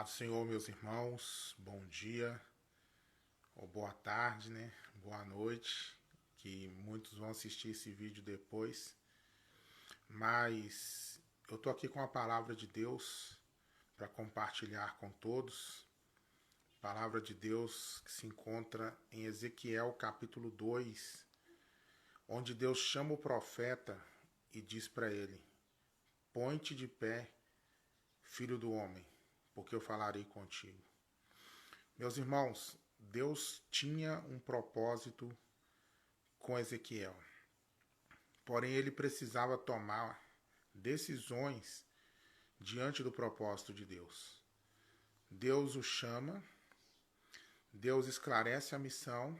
Paz do Senhor, meus irmãos, bom dia, ou boa tarde, né? Boa noite, que muitos vão assistir esse vídeo depois. Mas eu tô aqui com a palavra de Deus para compartilhar com todos. Palavra de Deus que se encontra em Ezequiel capítulo 2, onde Deus chama o profeta e diz para ele: põe-te de pé, filho do homem, porque eu falarei contigo. Meus irmãos, Deus tinha um propósito com Ezequiel. Porém, ele precisava tomar decisões diante do propósito de Deus. Deus o chama, Deus esclarece a missão,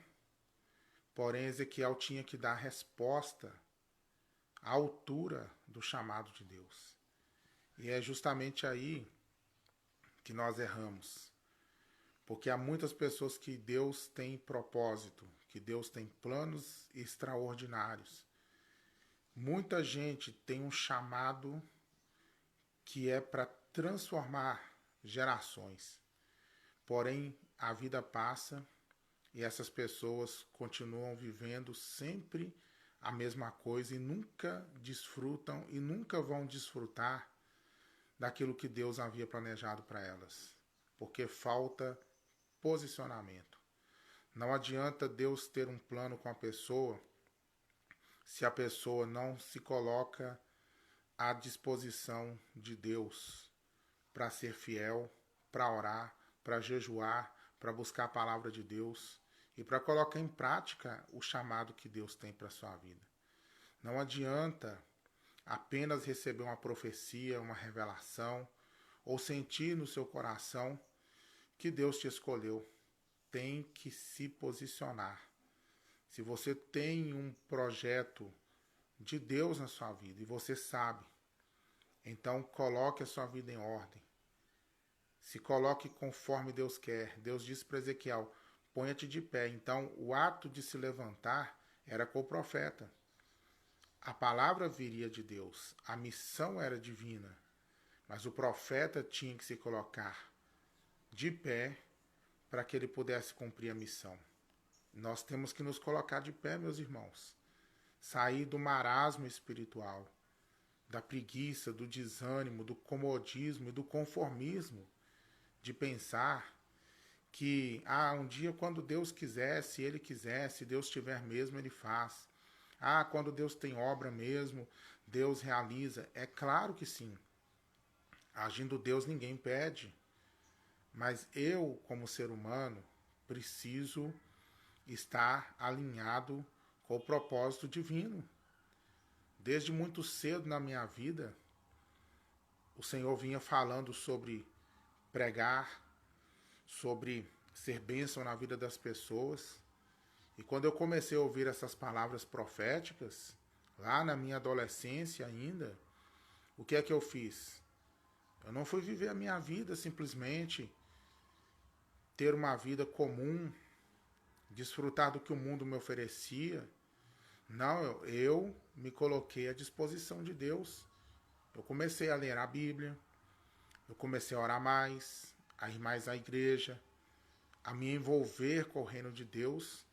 porém Ezequiel tinha que dar resposta à altura do chamado de Deus. E é justamente aí que nós erramos. Porque há muitas pessoas que Deus tem propósito, que Deus tem planos extraordinários. Muita gente tem um chamado que é para transformar gerações. Porém, a vida passa e essas pessoas continuam vivendo sempre a mesma coisa e nunca desfrutam e nunca vão desfrutar daquilo que Deus havia planejado para elas. Porque falta posicionamento. Não adianta Deus ter um plano com a pessoa se a pessoa não se coloca à disposição de Deus para ser fiel, para orar, para jejuar, para buscar a palavra de Deus e para colocar em prática o chamado que Deus tem para a sua vida. Não adianta apenas receber uma profecia, uma revelação ou sentir no seu coração que Deus te escolheu. Tem que se posicionar. Se você tem um projeto de Deus na sua vida e você sabe, então coloque a sua vida em ordem. Se coloque conforme Deus quer. Deus disse para Ezequiel: ponha-te de pé. Então o ato de se levantar era com o profeta. A palavra viria de Deus, a missão era divina, mas o profeta tinha que se colocar de pé para que ele pudesse cumprir a missão. Nós temos que nos colocar de pé, meus irmãos. Sair do marasmo espiritual, da preguiça, do desânimo, do comodismo e do conformismo, de pensar que um dia quando Deus quiser, se Ele quiser, se Deus tiver mesmo, Ele faz. Quando Deus tem obra mesmo, Deus realiza. É claro que sim. Agindo Deus, ninguém pede. Mas eu, como ser humano, preciso estar alinhado com o propósito divino. Desde muito cedo na minha vida, o Senhor vinha falando sobre pregar, sobre ser bênção na vida das pessoas. E quando eu comecei a ouvir essas palavras proféticas, lá na minha adolescência ainda, o que é que eu fiz? Eu não fui viver a minha vida simplesmente ter uma vida comum, desfrutar do que o mundo me oferecia. Não, eu me coloquei à disposição de Deus. Eu comecei a ler a Bíblia, eu comecei a orar mais, a ir mais à igreja, a me envolver com o reino de Deus.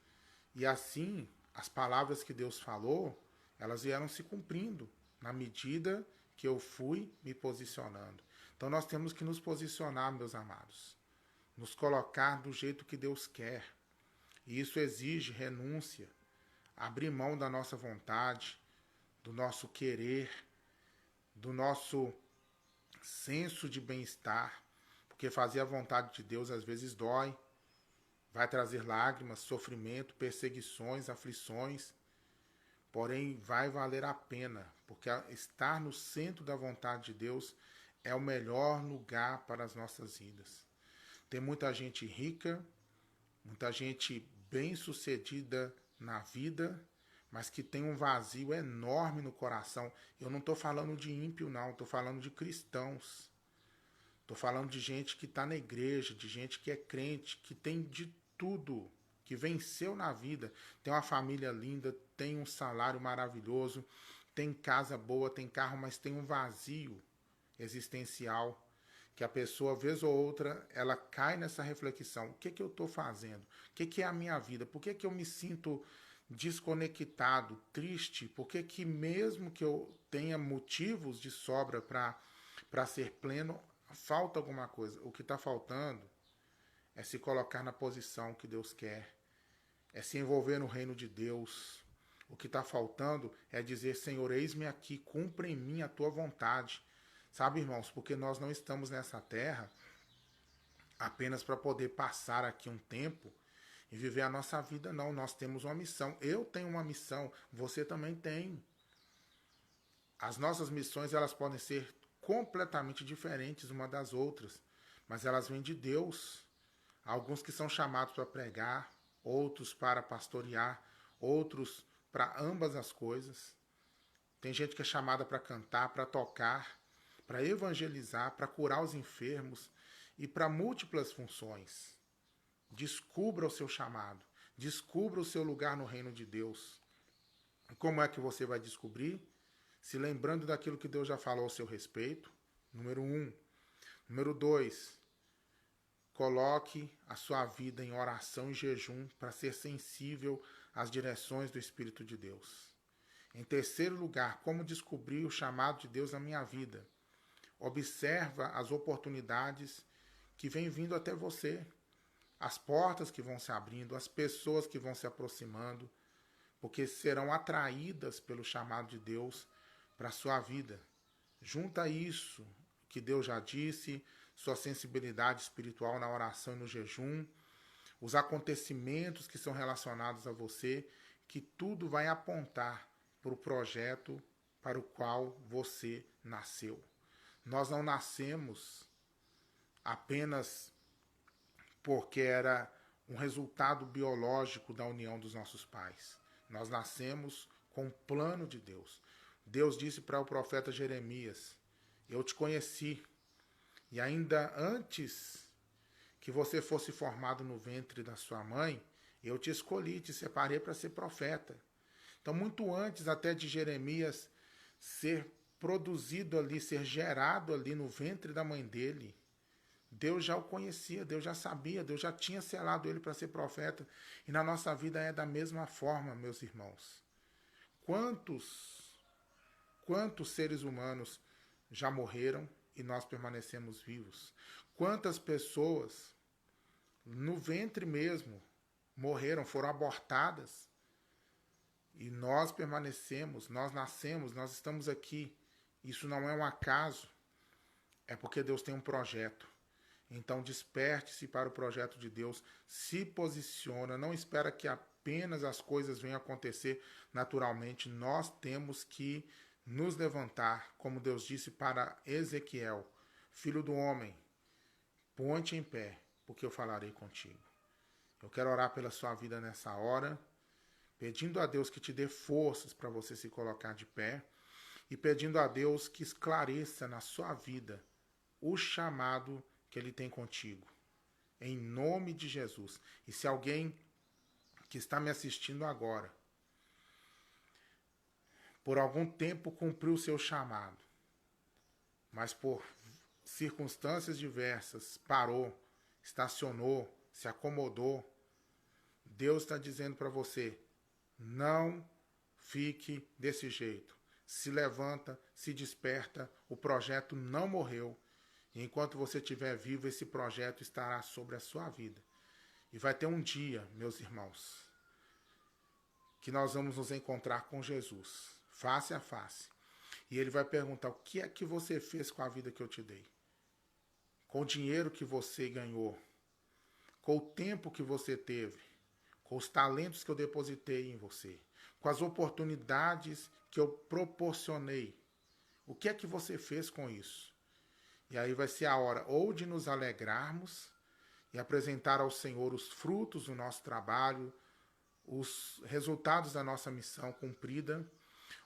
E assim, as palavras que Deus falou, elas vieram se cumprindo na medida que eu fui me posicionando. Então nós temos que nos posicionar, meus amados. Nos colocar do jeito que Deus quer. E isso exige renúncia, abrir mão da nossa vontade, do nosso querer, do nosso senso de bem-estar, porque fazer a vontade de Deus às vezes dói, vai trazer lágrimas, sofrimento, perseguições, aflições, porém vai valer a pena, porque estar no centro da vontade de Deus é o melhor lugar para as nossas vidas. Tem muita gente rica, muita gente bem-sucedida na vida, mas que tem um vazio enorme no coração. Eu não estou falando de ímpio, não. Estou falando de cristãos. Estou falando de gente que está na igreja, de gente que é crente, que tem de tudo, que venceu na vida. Tem uma família linda, tem um salário maravilhoso, tem casa boa, tem carro, mas tem um vazio existencial que a pessoa, vez ou outra, ela cai nessa reflexão. O que eu estou fazendo? O que é a minha vida? Por que eu me sinto desconectado, triste? Por que mesmo que eu tenha motivos de sobra para ser pleno, falta alguma coisa? O que está faltando é se colocar na posição que Deus quer, é se envolver no reino de Deus. O que está faltando é dizer, Senhor, eis-me aqui, cumpra em mim a tua vontade. Sabe, irmãos, porque nós não estamos nessa terra apenas para poder passar aqui um tempo e viver a nossa vida, não. Nós temos uma missão. Eu tenho uma missão, você também tem. As nossas missões, elas podem ser completamente diferentes uma das outras, mas elas vêm de Deus. Há alguns que são chamados para pregar, outros para pastorear, outros para ambas as coisas. Tem gente que é chamada para cantar, para tocar, para evangelizar, para curar os enfermos e para múltiplas funções. Descubra o seu chamado, descubra o seu lugar no reino de Deus. Como é que você vai descobrir? Se lembrando daquilo que Deus já falou ao seu respeito. Número 1. Número 2. Coloque a sua vida em oração e jejum para ser sensível às direções do Espírito de Deus. Em terceiro lugar, como descobrir o chamado de Deus na minha vida? Observa as oportunidades que vêm vindo até você, as portas que vão se abrindo, as pessoas que vão se aproximando, porque serão atraídas pelo chamado de Deus para a sua vida. Junta isso que Deus já disse, sua sensibilidade espiritual na oração e no jejum, os acontecimentos que são relacionados a você, que tudo vai apontar para o projeto para o qual você nasceu. Nós não nascemos apenas porque era um resultado biológico da união dos nossos pais. Nós nascemos com o plano de Deus. Deus disse para o profeta Jeremias, eu te conheci, e ainda antes que você fosse formado no ventre da sua mãe, eu te escolhi, te separei para ser profeta. Então, muito antes até de Jeremias ser produzido ali, ser gerado ali no ventre da mãe dele, Deus já o conhecia, Deus já sabia, Deus já tinha selado ele para ser profeta. E na nossa vida é da mesma forma, meus irmãos. Quantos seres humanos já morreram e nós permanecemos vivos? Quantas pessoas no ventre mesmo morreram, foram abortadas e nós permanecemos, nós nascemos, nós estamos aqui. Isso não é um acaso, é porque Deus tem um projeto. Então desperte-se para o projeto de Deus, se posiciona, não espera que apenas as coisas venham acontecer naturalmente. Nós temos que nos levantar, como Deus disse para Ezequiel, filho do homem, põe-te em pé, porque eu falarei contigo. Eu quero orar pela sua vida nessa hora, pedindo a Deus que te dê forças para você se colocar de pé e pedindo a Deus que esclareça na sua vida o chamado que Ele tem contigo, em nome de Jesus. E se alguém que está me assistindo agora, por algum tempo cumpriu o seu chamado, mas por circunstâncias diversas parou, estacionou, se acomodou, Deus está dizendo para você, não fique desse jeito. Se levanta, se desperta, o projeto não morreu. E enquanto você estiver vivo, esse projeto estará sobre a sua vida. E vai ter um dia, meus irmãos, que nós vamos nos encontrar com Jesus, face a face. E Ele vai perguntar, o que é que você fez com a vida que eu te dei? Com o dinheiro que você ganhou? Com o tempo que você teve? Com os talentos que eu depositei em você? Com as oportunidades que eu proporcionei? O que é que você fez com isso? E aí vai ser a hora ou de nos alegrarmos e apresentar ao Senhor os frutos do nosso trabalho, os resultados da nossa missão cumprida,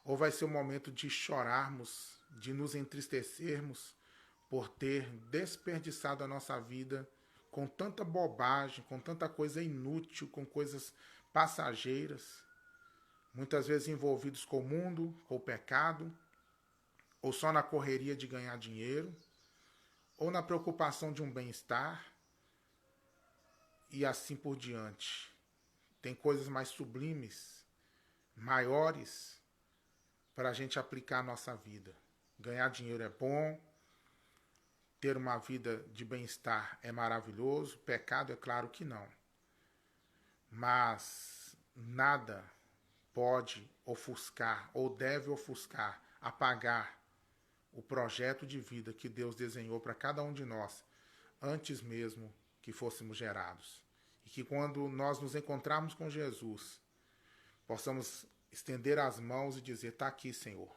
ou vai ser o momento de chorarmos, de nos entristecermos por ter desperdiçado a nossa vida com tanta bobagem, com tanta coisa inútil, com coisas passageiras, muitas vezes envolvidos com o mundo, com o pecado, ou só na correria de ganhar dinheiro, ou na preocupação de um bem-estar e assim por diante. Tem coisas mais sublimes, maiores, para a gente aplicar a nossa vida. Ganhar dinheiro é bom, ter uma vida de bem-estar é maravilhoso, pecado é claro que não. Mas nada pode ofuscar ou deve ofuscar, apagar o projeto de vida que Deus desenhou para cada um de nós, antes mesmo que fôssemos gerados. E que quando nós nos encontrarmos com Jesus, possamos estender as mãos e dizer: está aqui, Senhor.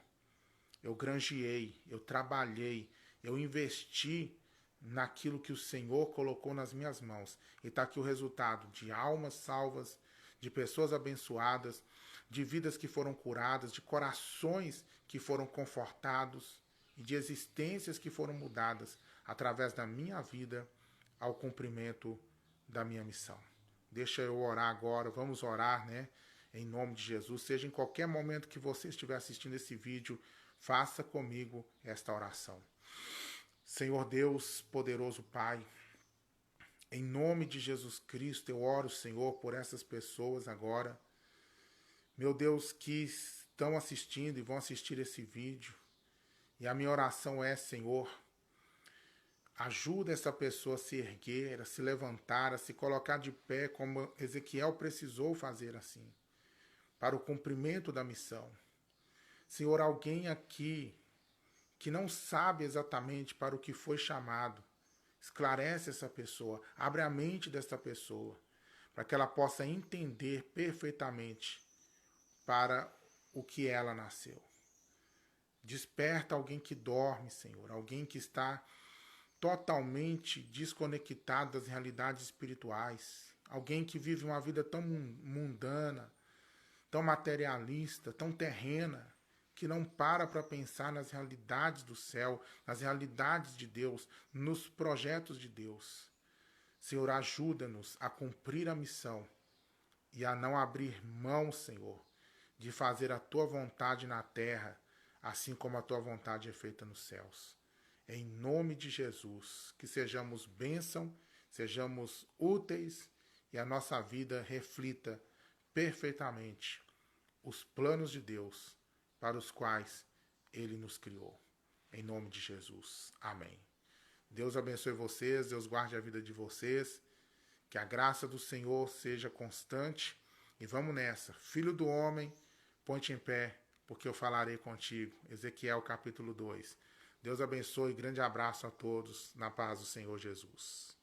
Eu granjeei, eu trabalhei, eu investi naquilo que o Senhor colocou nas minhas mãos. E está aqui o resultado de almas salvas, de pessoas abençoadas, de vidas que foram curadas, de corações que foram confortados e de existências que foram mudadas através da minha vida ao cumprimento da minha missão. Deixa eu orar agora, vamos orar, né? Em nome de Jesus, seja em qualquer momento que você estiver assistindo esse vídeo, faça comigo esta oração. Senhor Deus, poderoso Pai, em nome de Jesus Cristo, eu oro, Senhor, por essas pessoas agora, meu Deus, que estão assistindo e vão assistir esse vídeo. E a minha oração é, Senhor, ajuda essa pessoa a se erguer, a se levantar, a se colocar de pé, como Ezequiel precisou fazer assim, para o cumprimento da missão. Senhor, alguém aqui que não sabe exatamente para o que foi chamado, esclarece essa pessoa, abre a mente dessa pessoa, para que ela possa entender perfeitamente para o que ela nasceu. Desperta alguém que dorme, Senhor, alguém que está totalmente desconectado das realidades espirituais, alguém que vive uma vida tão mundana, tão materialista, tão terrena, que não para pensar nas realidades do céu, nas realidades de Deus, nos projetos de Deus. Senhor, ajuda-nos a cumprir a missão e a não abrir mão, Senhor, de fazer a Tua vontade na terra, assim como a Tua vontade é feita nos céus. Em nome de Jesus, que sejamos bênção, sejamos úteis e a nossa vida reflita perfeitamente os planos de Deus para os quais Ele nos criou. Em nome de Jesus. Amém. Deus abençoe vocês, Deus guarde a vida de vocês, que a graça do Senhor seja constante e vamos nessa. Filho do homem, ponte em pé, porque eu falarei contigo. Ezequiel capítulo 2. Deus abençoe, grande abraço a todos, na paz do Senhor Jesus.